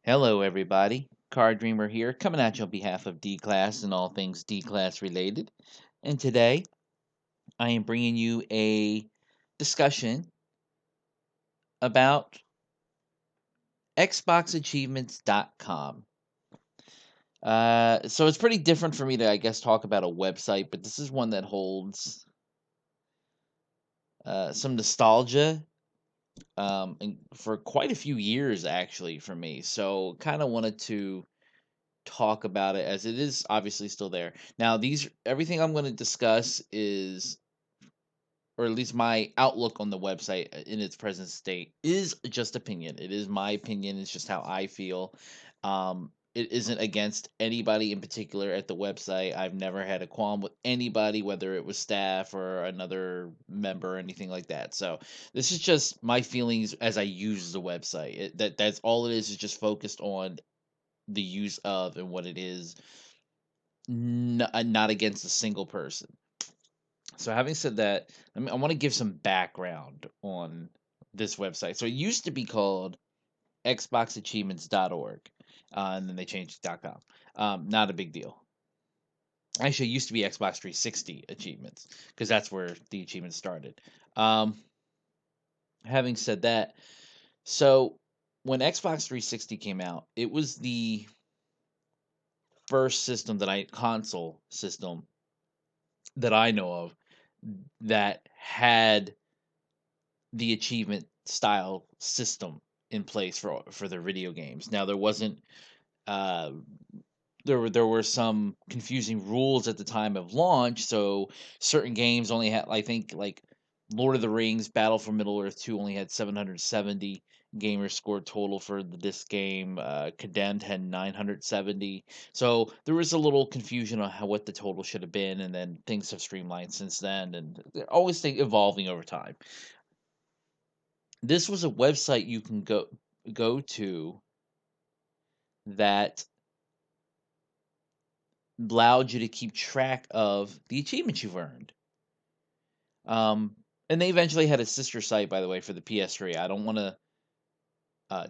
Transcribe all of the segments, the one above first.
Hello, everybody. Card Dreamer here, coming at you on behalf of D Class and all things D Class related. And today, I am bringing you a discussion about XboxAchievements.com. So it's pretty different for me to, I guess, talk about a website, but this is one that holds some nostalgia and for quite a few years, actually, for me. So kind of wanted to talk about it as it is obviously still there. Now, these everything I'm going to discuss is, or at least my outlook on the website in its present state, is just opinion. It is my opinion. It's just how I feel. It isn't against anybody in particular at the website. I've never had a qualm with anybody, whether it was staff or another member or anything like that. So this is just my feelings as I use the website. That's all it is just focused on the use of and what it is, not against a single person. So, having said that, I want to give some background on this website. So, it used to be called xboxachievements.org, and then they changed it to .com. Not a big deal. Actually, it used to be Xbox 360 achievements because that's where the achievements started. Um, Having said that, so when Xbox 360 came out, it was the first console system that I know of that had the achievement style system in place for their video games. Now there wasn't uh there were some confusing rules at the time of launch, so certain games only had, I think, like Lord of the Rings Battle for Middle Earth 2 only had 770 gamer score total for this game. Condemned had 970. So there was a little confusion on what the total should have been, and then things have streamlined since then, and they're always evolving over time. This was a website you can go to that allowed you to keep track of the achievements you've earned. Um, and they eventually had a sister site, by the way, for the PS3. I don't want to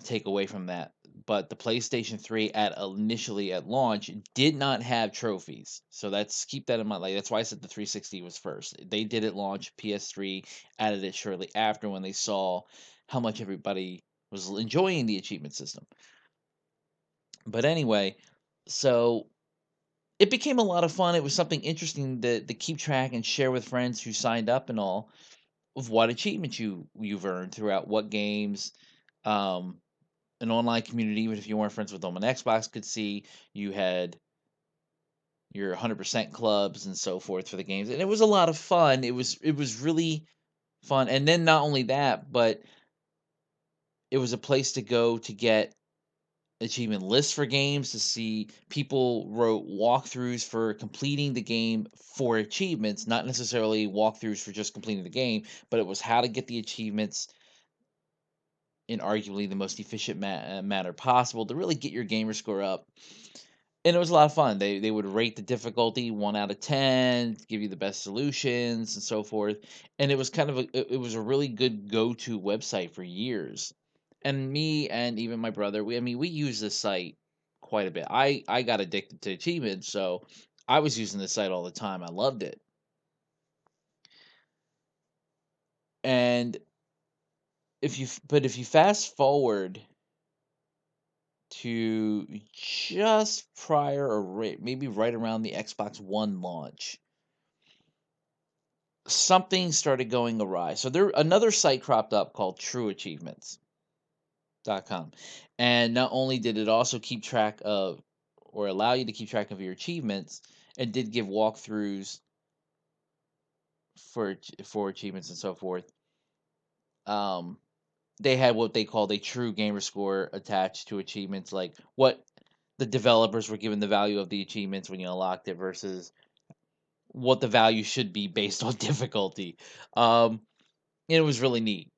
take away from that, but the PlayStation 3 at initially at launch did not have trophies. So that's keep that in mind. Like that's why I said the 360 was first. They did it launch. PS3 added it shortly after when they saw how much everybody was enjoying the achievement system. But anyway, so it became a lot of fun. It was something interesting to keep track and share with friends who signed up and all of what achievements you've earned throughout what games. Um, an online community, even if you weren't friends with them on Xbox, could see you had your 100% clubs and so forth for the games, and it was a lot of fun. It was really fun, and then not only that, but it was a place to go to get achievement lists for games, to see people wrote walkthroughs for completing the game for achievements, not necessarily walkthroughs for just completing the game, but it was how to get the achievements in arguably the most efficient manner possible to really get your gamer score up. And it was a lot of fun. They would rate the difficulty 1 out of 10, give you the best solutions and so forth. And it was kind of it was a really good go to website for years. And me and even my brother, we use this site quite a bit. I got addicted to achievements, so I was using this site all the time. I loved it. And if you fast forward to just prior or maybe right around the Xbox One launch, something started going awry. So there another site cropped up called TrueAchievements.com. And not only did it also keep track of or allow you to keep track of your achievements, it did give walkthroughs for achievements and so forth. Um, they had what they called a true gamer score attached to achievements, like what the developers were given the value of the achievements when you unlocked it versus what the value should be based on difficulty. And it was really neat.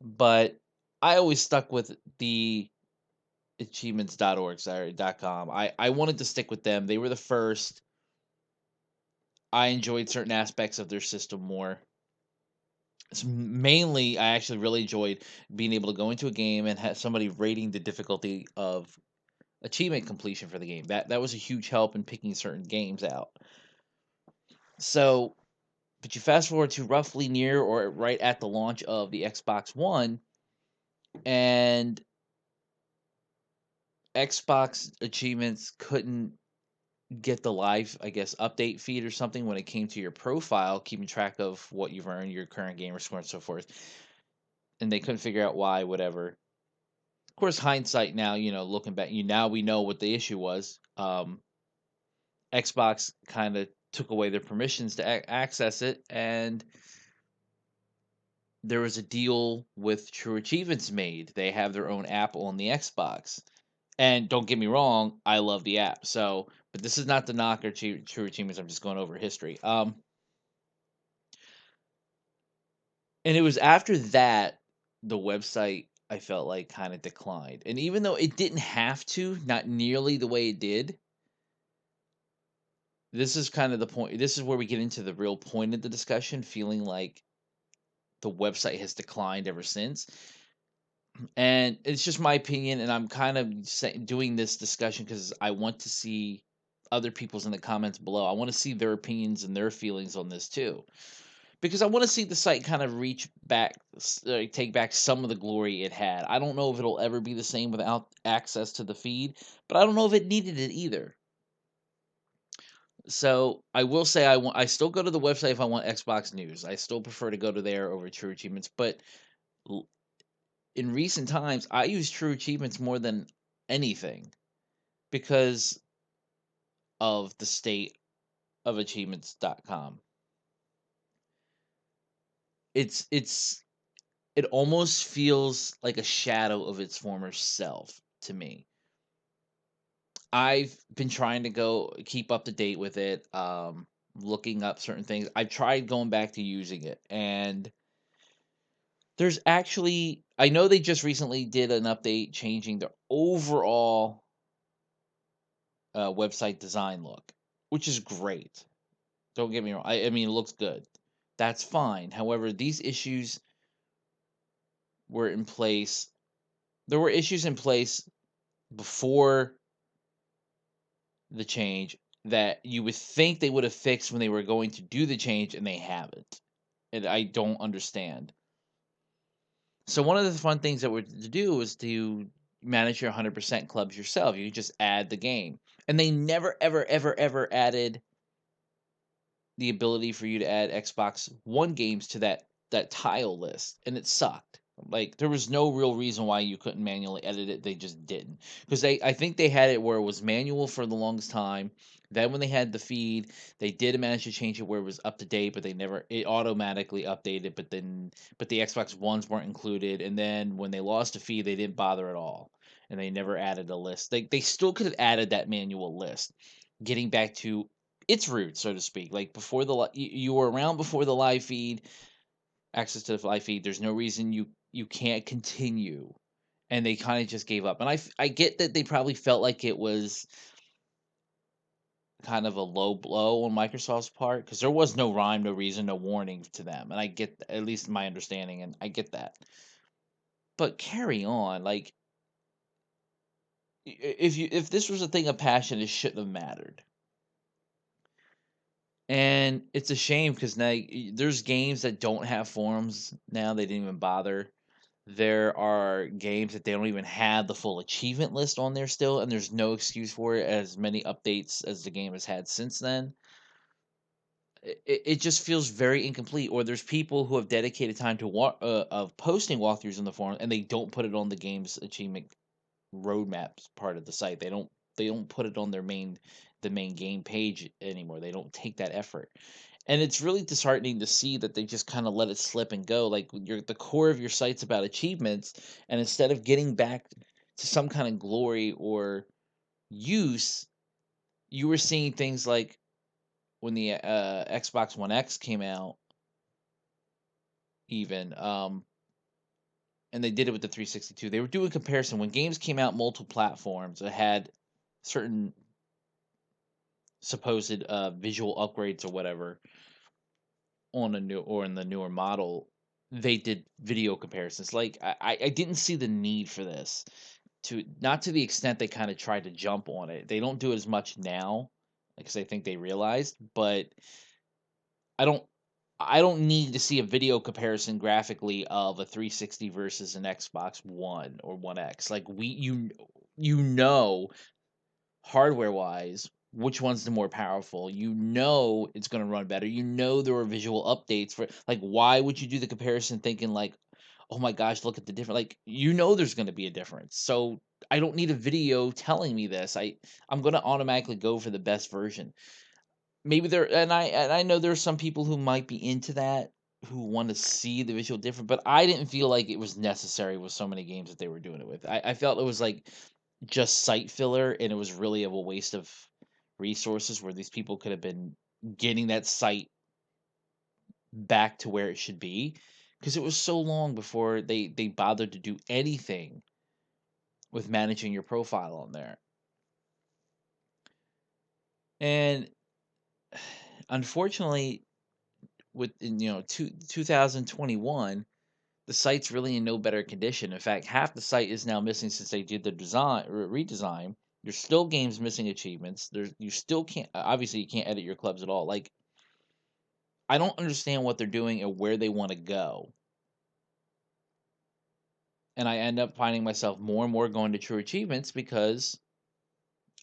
But I always stuck with the achievements.org, sorry, .com. I wanted to stick with them. They were the first. I enjoyed certain aspects of their system more. Mainly, I actually really enjoyed being able to go into a game and have somebody rating the difficulty of achievement completion for the game. That was a huge help in picking certain games out. So, but you fast forward to roughly near or right at the launch of the Xbox One, and Xbox achievements couldn't get the live, I guess, update feed or something when it came to your profile, keeping track of what you've earned, your current gamer score, and so forth. And they couldn't figure out why, whatever. Of course, hindsight now, looking back, now we know what the issue was. Xbox kind of took away their permissions to access it, and there was a deal with True Achievements made. They have their own app on the Xbox. And don't get me wrong, I love the app. So, but this is not the knock or True Achievements. I'm just going over history. And it was after that the website I felt like kind of declined. And even though it didn't have to, not nearly the way it did, this is kind of the point. This is where we get into the real point of the discussion, feeling like the website has declined ever since. And it's just my opinion, and I'm kind of doing this discussion because I want to see other people's in the comments below. I want to see their opinions and their feelings on this too, because I want to see the site kind of reach back, take back some of the glory it had. I don't know if it'll ever be the same without access to the feed, but I don't know if it needed it either. So I will say I still go to the website if I want Xbox news. I still prefer to go to there over True Achievements, but in recent times I use True Achievements more than anything because of the state of achievements.com. It's it almost feels like a shadow of its former self to me. I've been trying to go keep up to date with it, looking up certain things. I've tried going back to using it, and there's actually I know they just recently did an update changing the overall website design look, which is great. Don't get me wrong. I mean, it looks good. That's fine. However, these issues were in place. There were issues in place before the change that you would think they would have fixed when they were going to do the change, and they haven't. And I don't understand. So one of the fun things that we're to do is to manage your 100% clubs yourself. You just add the game, and they never, ever, ever, ever added the ability for you to add Xbox One games to that tile list, and it sucked. Like there was no real reason why you couldn't manually edit it. They just didn't because I think they had it where it was manual for the longest time. Then when they had the feed, they did manage to change it where it was up to date, but they never it automatically updated. But the Xbox Ones weren't included, and then when they lost the feed, they didn't bother at all, and they never added a list. They still could have added that manual list, getting back to its roots, so to speak. Like before you were around before the live feed, access to the live feed. There's no reason you can't continue, and they kind of just gave up. And I get that they probably felt like it was kind of a low blow on Microsoft's part because there was no rhyme, no reason, no warning to them. And I get at least my understanding, and I get that. But carry on, like if this was a thing of passion, it shouldn't have mattered. And it's a shame because now there's games that don't have forums now. They didn't even bother. There are games that they don't even have the full achievement list on there still, and there's no excuse for it as many updates as the game has had since then. It just feels very incomplete. Or there's people who have dedicated time to of posting walkthroughs on the forum, and they don't put it on the game's achievement roadmaps part of the site. They don't put it on the main game page anymore. They don't take that effort. And it's really disheartening to see that they just kind of let it slip and go. Like the core of your site's about achievements, and instead of getting back to some kind of glory or use, you were seeing things like when the Xbox One X came out, even and they did it with the 362. They were doing comparison when games came out multiple platforms. It had certain supposed visual upgrades or whatever on a new or in the newer model. they did video comparisons. Like I didn't see the need for this, to not to the extent they kind of tried to jump on it. They don't do it as much now because I think they realized, but I don't I don't need to see a video comparison graphically of a 360 versus an Xbox One or One X. Like you know hardware wise which one's the more powerful. You know it's going to run better. You know there are visual updates for, like, why would you do the comparison thinking like, "Oh my gosh, look at the different," like, you know there's going to be a difference. So I don't need a video telling me this. I'm going to automatically go for the best version. Maybe there, and I know there are some people who might be into that, who want to see the visual difference, but I didn't feel like it was necessary with so many games that they were doing it with. I felt it was like just site filler, and it was really of a waste of resources where these people could have been getting that site back to where it should be, because it was so long before they bothered to do anything with managing your profile on there. And unfortunately, with, 2021, the site's really in no better condition. In fact, half the site is now missing since they did the redesign. There's still games missing achievements. You still can't, obviously you can't edit your clubs at all. Like, I don't understand what they're doing and where they want to go. And I end up finding myself more and more going to True Achievements because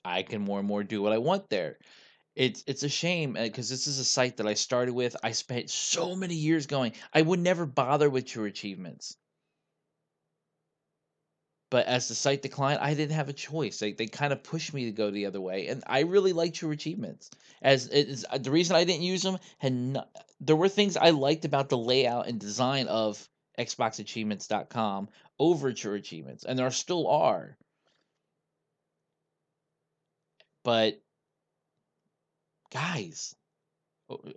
I can more and more do what I want there. It's a shame because this is a site that I started with. I spent so many years going. I would never bother with True Achievements. But as the site declined, I didn't have a choice. They kind of pushed me to go the other way, and I really like True Achievements. As it is the reason I didn't use them there were things I liked about the layout and design of xboxachievements.com over True Achievements, and there still are. But guys,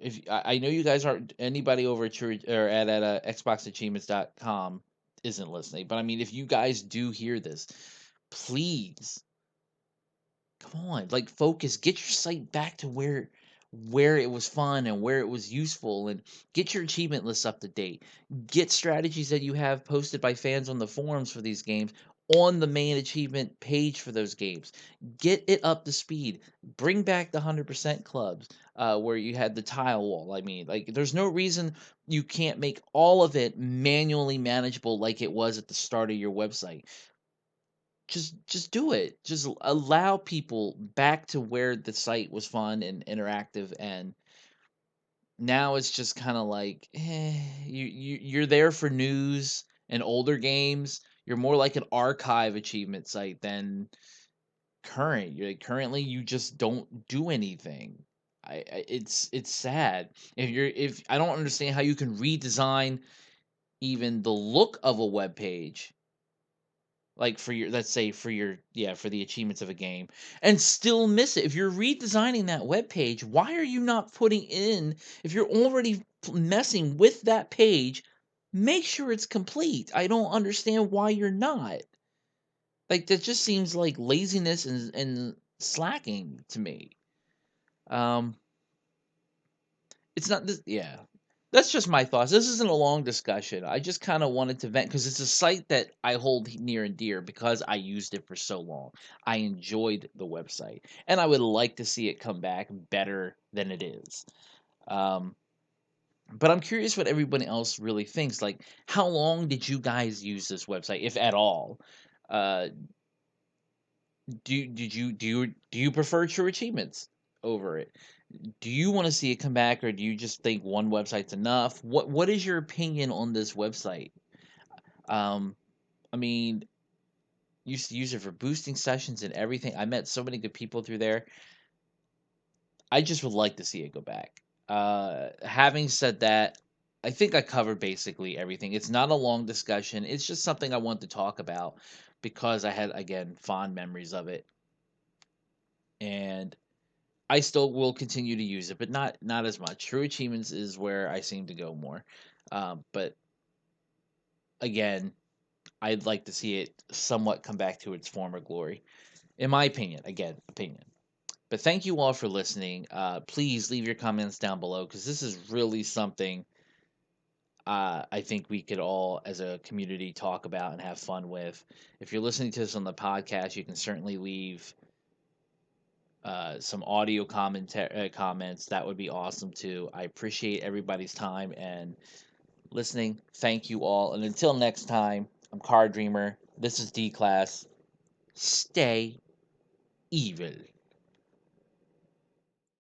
if I know you guys aren't, anybody over at True or at xboxachievements.com isn't listening, but I mean, if you guys do hear this, please, come on, like, focus, get your site back to where it was fun and where it was useful, and get your achievement lists up to date. Get strategies that you have posted by fans on the forums for these games on the main achievement page for those games. Get it up to speed. Bring back the 100% clubs, where you had the tile wall. I mean, like, there's no reason you can't make all of it manually manageable like it was at the start of your website. Just do it. Just allow people back to where the site was fun and interactive, and now it's just kind of like, you're there for news and older games. You're more like an archive achievement site than current. You're like, currently you just don't do anything. It's sad. If I don't understand how you can redesign even the look of a web page, like, for your, let's say, for your, yeah, for the achievements of a game, and still miss it. If you're redesigning that web page, why are you not putting in, if you're already messing with that page, make sure it's complete. I don't understand why you're not. Like, that just seems like laziness and slacking to me. um it's not this, yeah. That's just my thoughts. This isn't a long discussion. I just kind of wanted to vent because it's a site that I hold near and dear because I used it for so long. I enjoyed the website, and I would like to see it come back better than it is. Um, but I'm curious what everybody else really thinks. Like, how long did you guys use this website, if at all? Uh, do you prefer True Achievements over it? Do you want to see it come back, or do you just think one website's enough? What is your opinion on this website? Um, I mean, used to use it for boosting sessions and everything. I met so many good people through there. I just would like to see it go back. Having said that, I think I covered basically everything. It's not a long discussion. It's just something I want to talk about because I had, again, fond memories of it, and I still will continue to use it, but not as much. True Achievements is where I seem to go more. But again, I'd like to see it somewhat come back to its former glory, in my opinion. Again, opinion. But thank you all for listening. Please leave your comments down below because this is really something I think we could all, as a community, talk about and have fun with. If you're listening to this on the podcast, you can certainly leave some audio comments. That would be awesome too. I appreciate everybody's time and listening. Thank you all. And until next time, I'm Card Dreamer. This is D Class. Stay evil.